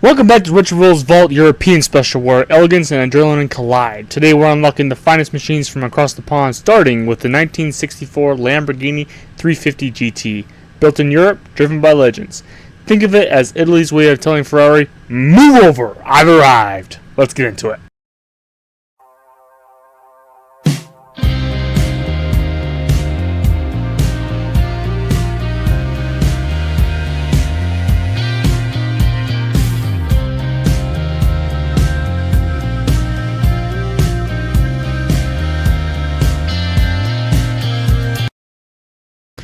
Welcome back to Rich Roll's Vault European Special, where elegance and adrenaline collide. Today we're unlocking the finest machines from across the pond, starting with the 1964 Lamborghini 350 GT. Built in Europe, driven by legends. Think of it as Italy's way of telling Ferrari, move over, I've arrived. Let's get into it.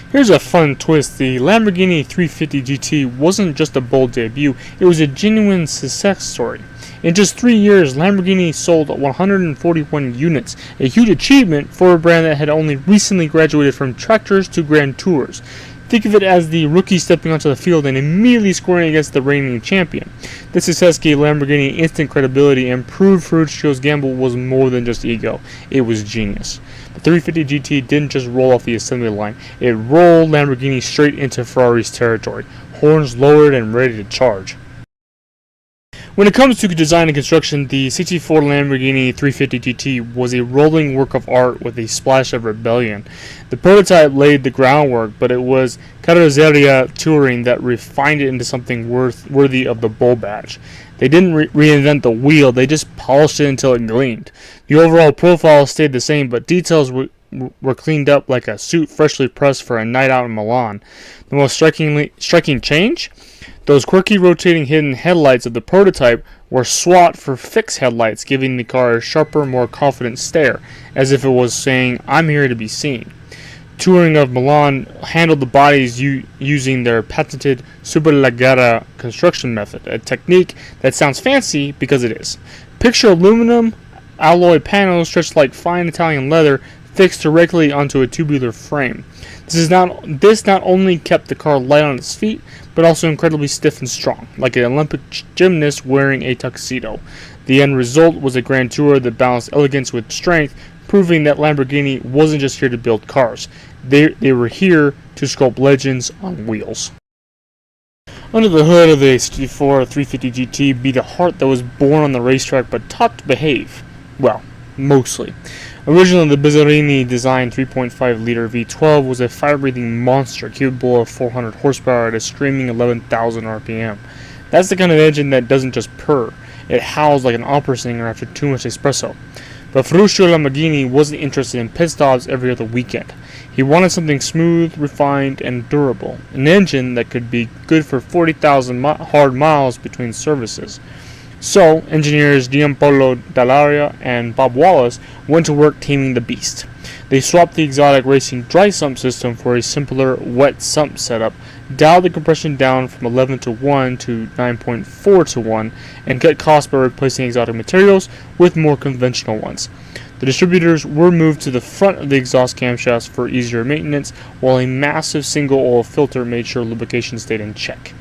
Here's a fun twist. The Lamborghini 350 GT wasn't just a bold debut, it was a genuine success story. In just 3 years, Lamborghini sold 141 units, a huge achievement for a brand that had only recently graduated from tractors to grand tours. Think of it as the rookie stepping onto the field and immediately scoring against the reigning champion. This success gave Lamborghini instant credibility and proved Ferruccio's gamble was more than just ego, it was genius. The 350 GT didn't just roll off the assembly line, it rolled Lamborghini straight into Ferrari's territory, horns lowered and ready to charge. When it comes to design and construction, the 64 Lamborghini 350 GT was a rolling work of art with a splash of rebellion. The prototype laid the groundwork, but it was Carrozzeria Touring that refined it into something worthy of the bull badge. They didn't reinvent the wheel, they just polished it until it gleamed. The overall profile stayed the same, but details were cleaned up like a suit freshly pressed for a night out in Milan. The most striking change? Those quirky rotating hidden headlights of the prototype were swapped for fixed headlights, giving the car a sharper, more confident stare, as if it was saying, I'm here to be seen. Touring of Milan handled the bodies using their patented Superleggera construction method, a technique that sounds fancy because it is. Picture aluminum alloy panels stretched like fine Italian leather fixed directly onto a tubular frame. This not only kept the car light on its feet, but also incredibly stiff and strong, like an Olympic gymnast wearing a tuxedo. The end result was a grand tour that balanced elegance with strength, proving that Lamborghini wasn't just here to build cars. They were here to sculpt legends on wheels. Under the hood of the 64 350 GT beat a heart that was born on the racetrack but taught to behave. Well, mostly. Originally, the Bizzarrini-designed 3.5-liter V12 was a fire-breathing monster capable of 400 horsepower at a screaming 11,000 RPM. That's the kind of engine that doesn't just purr, it howls like an opera singer after too much espresso. But Ferruccio Lamborghini wasn't interested in pit stops every other weekend. He wanted something smooth, refined, and durable, an engine that could be good for 40,000 hard miles between services. So, engineers Giampaolo Dallaria and Bob Wallace went to work taming the beast. They swapped the exotic racing dry sump system for a simpler wet sump setup, dialed the compression down from 11 to 1 to 9.4 to 1, and cut costs by replacing exotic materials with more conventional ones. The distributors were moved to the front of the exhaust camshafts for easier maintenance, while a massive single oil filter made sure lubrication stayed in check.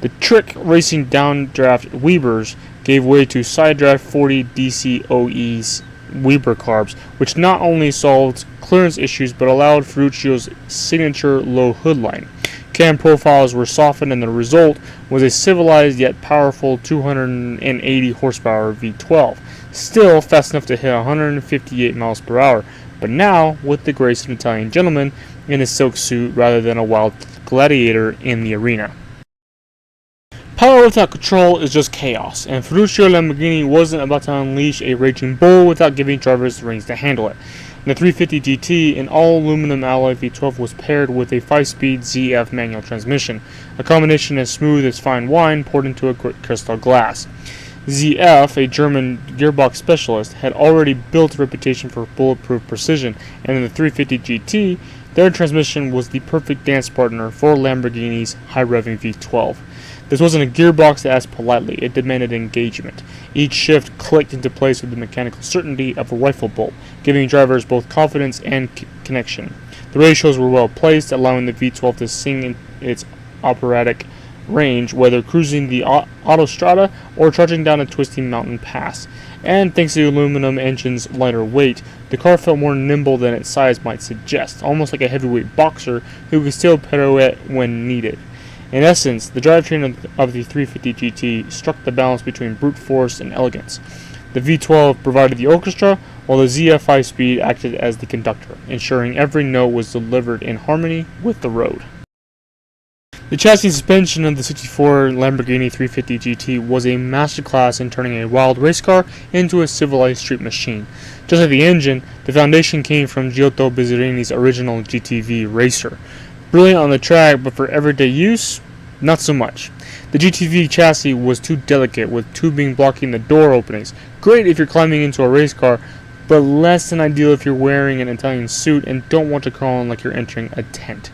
The trick racing downdraft Webers gave way to side draft 40 DCOE's Weber carbs, which not only solved clearance issues but allowed Ferruccio's signature low hood line. Cam profiles were softened and the result was a civilized yet powerful 280 horsepower V12, still fast enough to hit 158 miles per hour, but now with the grace of an Italian gentleman in a silk suit rather than a wild gladiator in the arena. Power without control is just chaos, and Ferruccio Lamborghini wasn't about to unleash a raging bull without giving drivers the reins to handle it. In the 350 GT, an all-aluminum alloy V12 was paired with a 5-speed ZF manual transmission, a combination as smooth as fine wine poured into a crystal glass. ZF, a German gearbox specialist, had already built a reputation for bulletproof precision, and in the 350 GT, their transmission was the perfect dance partner for Lamborghini's high-revving V12. This wasn't a gearbox that asked politely, it demanded engagement. Each shift clicked into place with the mechanical certainty of a rifle bolt, giving drivers both confidence and connection. The ratios were well placed, allowing the V12 to sing in its operatic range, whether cruising the autostrada or trudging down a twisting mountain pass. And thanks to the aluminum engine's lighter weight, the car felt more nimble than its size might suggest, almost like a heavyweight boxer who could still pirouette when needed. In essence, the drivetrain of the 350 GT struck the balance between brute force and elegance. The V12 provided the orchestra, while the ZF 5-speed acted as the conductor, ensuring every note was delivered in harmony with the road. The chassis suspension of the 64 Lamborghini 350 GT was a masterclass in turning a wild race car into a civilized street machine. Just like the engine, the foundation came from Giotto Bizzarrini's original GTV racer. Brilliant on the track, but for everyday use, not so much. The GTV chassis was too delicate, with tubing blocking the door openings. Great if you're climbing into a race car, but less than ideal if you're wearing an Italian suit and don't want to crawl in like you're entering a tent.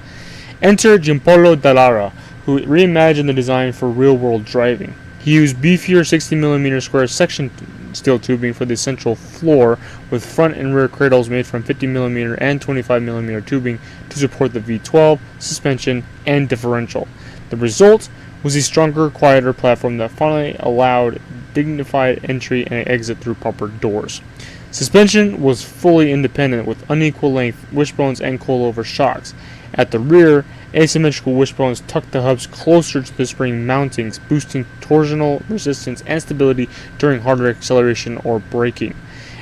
Enter Giampaolo Dallara, who reimagined the design for real-world driving. He used beefier 60mm square section steel tubing for the central floor, with front and rear cradles made from 50mm and 25mm tubing to support the V12, suspension, and differential. The result was a stronger, quieter platform that finally allowed dignified entry and exit through proper doors. Suspension was fully independent, with unequal length wishbones and coilover shocks. At the rear, asymmetrical wishbones tucked the hubs closer to the spring mountings, boosting torsional resistance and stability during harder acceleration or braking.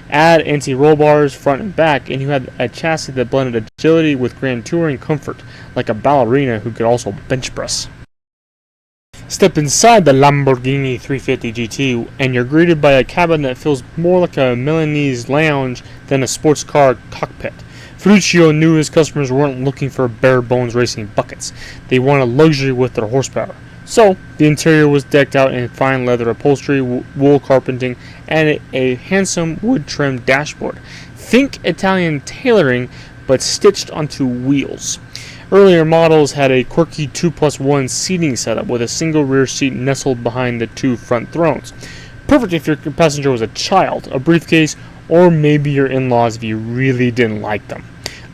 Add anti-roll bars front and back, and you had a chassis that blended agility with grand touring comfort, like a ballerina who could also bench press. Step inside the Lamborghini 350 GT, and you're greeted by a cabin that feels more like a Milanese lounge than a sports car cockpit. Ferruccio knew his customers weren't looking for bare-bones racing buckets. They wanted luxury with their horsepower. So, the interior was decked out in fine leather upholstery, wool carpeting, and a handsome wood-trimmed dashboard. Think Italian tailoring, but stitched onto wheels. Earlier models had a quirky 2+1 seating setup with a single rear seat nestled behind the two front thrones. Perfect if your passenger was a child, a briefcase, or maybe your in-laws if you really didn't like them.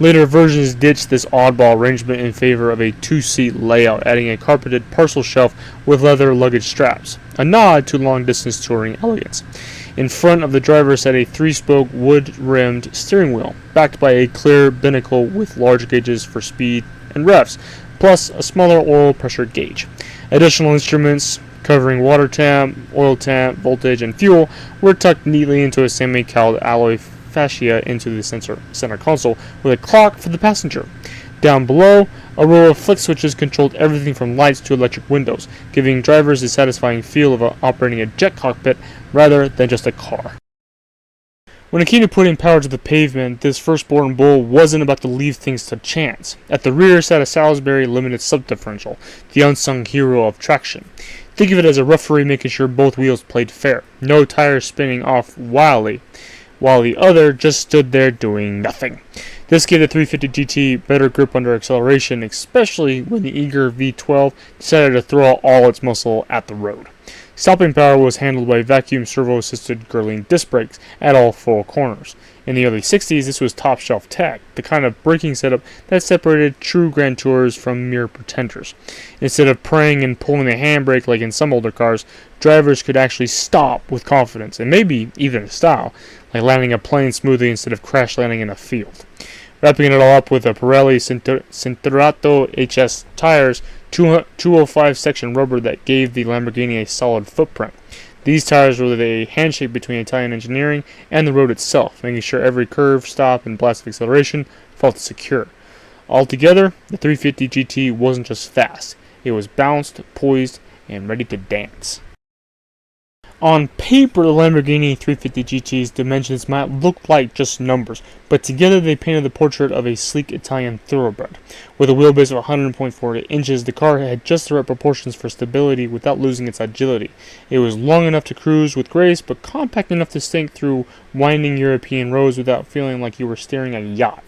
Later versions ditched this oddball arrangement in favor of a two-seat layout, adding a carpeted parcel shelf with leather luggage straps, a nod to long-distance touring elegance. In front of the driver sat a 3-spoke wood-rimmed steering wheel, backed by a clear binnacle with large gauges for speed and revs, plus a smaller oil pressure gauge. Additional instruments covering water temp, oil temp, voltage, and fuel were tucked neatly into a semi-cowled alloy fascia into the center console, with a clock for the passenger. Down below, a row of flick switches controlled everything from lights to electric windows, giving drivers the satisfying feel of operating a jet cockpit rather than just a car. When it came to putting power to the pavement, this firstborn bull wasn't about to leave things to chance. At the rear sat a Salisbury limited sub-differential, the unsung hero of traction. Think of it as a referee making sure both wheels played fair, no tires spinning off wildly, while the other just stood there doing nothing. This gave the 350 GT better grip under acceleration, especially when the eager V12 decided to throw out all its muscle at the road. Stopping power was handled by vacuum servo-assisted Girling disc brakes at all 4 corners. In the early 60s, this was top-shelf tech, the kind of braking setup that separated true Grand Tours from mere pretenders. Instead of praying and pulling the handbrake like in some older cars, drivers could actually stop with confidence, and maybe even style, like landing a plane smoothly instead of crash landing in a field. Wrapping it all up with a Pirelli Cinturato HS tires, 205 section rubber that gave the Lamborghini a solid footprint. These tires were a handshake between Italian engineering and the road itself, making sure every curve, stop, and blast of acceleration felt secure. Altogether, the 350 GT wasn't just fast, it was balanced, poised, and ready to dance. On paper, the Lamborghini 350 GT's dimensions might look like just numbers, but together they painted the portrait of a sleek Italian thoroughbred. With a wheelbase of 100.4 inches, the car had just the right proportions for stability without losing its agility. It was long enough to cruise with grace, but compact enough to sink through winding European roads without feeling like you were steering a yacht.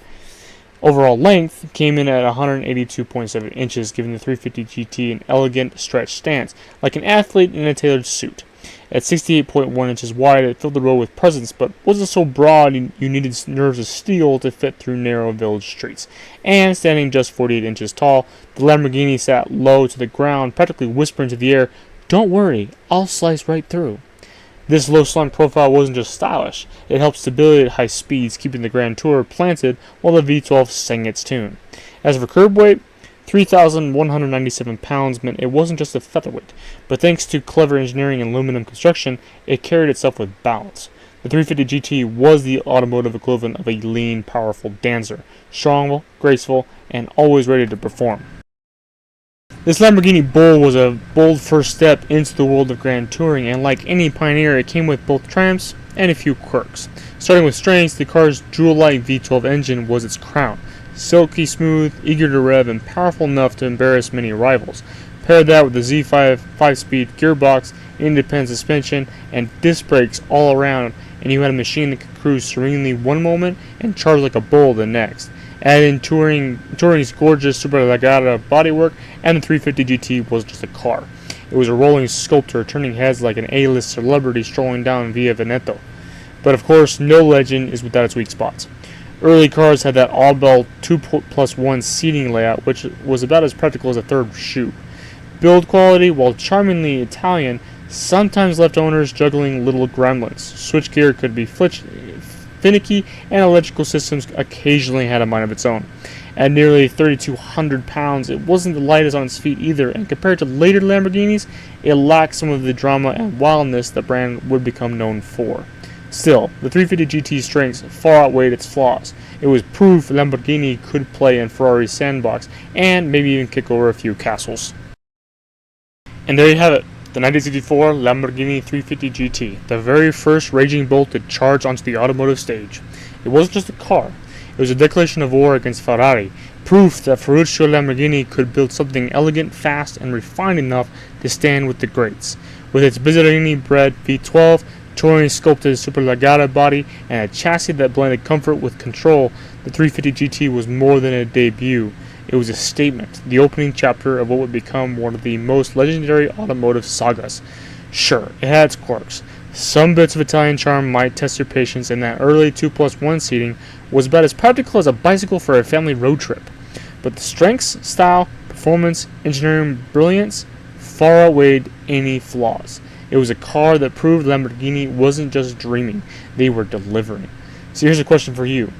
Overall length came in at 182.7 inches, giving the 350 GT an elegant, stretched stance, like an athlete in a tailored suit. At 68.1 inches wide, it filled the road with presence, but wasn't so broad you needed nerves of steel to fit through narrow village streets. And standing just 48 inches tall, the Lamborghini sat low to the ground, practically whispering to the air, "Don't worry, I'll slice right through." This low slant profile wasn't just stylish, it helped stability at high speeds, keeping the Grand Tour planted while the V12 sang its tune. As for curb weight, 3,197 pounds meant it wasn't just a featherweight, but thanks to clever engineering and aluminum construction, it carried itself with balance. The 350 GT was the automotive equivalent of a lean, powerful dancer, strong, graceful, and always ready to perform. This Lamborghini Bull was a bold first step into the world of grand touring, and like any pioneer, it came with both triumphs and a few quirks. Starting with strengths, the car's jewel-like V12 engine was its crown. Silky smooth, eager to rev, and powerful enough to embarrass many rivals. Pair that with the Z5 5-speed gearbox, independent suspension, and disc brakes all around, and you had a machine that could cruise serenely one moment and charge like a bull the next. Add in Touring's gorgeous Superleggera bodywork, and the 350 GT was just a car. It was a rolling sculpture, turning heads like an A-list celebrity strolling down Via Veneto. But of course, no legend is without its weak spots. Early cars had that all-bell 2+1 seating layout, which was about as practical as a third shoe. Build quality, while charmingly Italian, sometimes left owners juggling little gremlins. Switchgear could be finicky, and electrical systems occasionally had a mind of its own. At nearly 3,200 pounds, it wasn't the lightest on its feet either, and compared to later Lamborghinis, it lacked some of the drama and wildness the brand would become known for. Still, the 350 GT's strengths far outweighed its flaws. It was proof Lamborghini could play in Ferrari's sandbox, and maybe even kick over a few castles. And there you have it, the 1964 Lamborghini 350 GT, the very first raging bull to charge onto the automotive stage. It wasn't just a car, it was a declaration of war against Ferrari, proof that Ferruccio Lamborghini could build something elegant, fast, and refined enough to stand with the greats. With its Bizzarrini-bred V12, Touring sculpted Superleggera body, and a chassis that blended comfort with control, the 350 GT was more than a debut. It was a statement, the opening chapter of what would become one of the most legendary automotive sagas. Sure, it had its quirks. Some bits of Italian charm might test your patience, and that early 2+1 seating was about as practical as a bicycle for a family road trip. But the strengths, style, performance, engineering brilliance far outweighed any flaws. It was a car that proved Lamborghini wasn't just dreaming, they were delivering. So here's a question for you.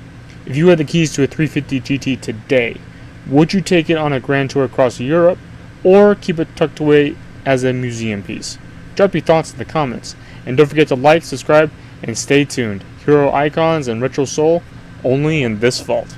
If you had the keys to a 350 GT today, would you take it on a grand tour across Europe, or keep it tucked away as a museum piece? Drop your thoughts in the comments, and don't forget to like, subscribe, and stay tuned. Hero icons and retro soul, only in this vault.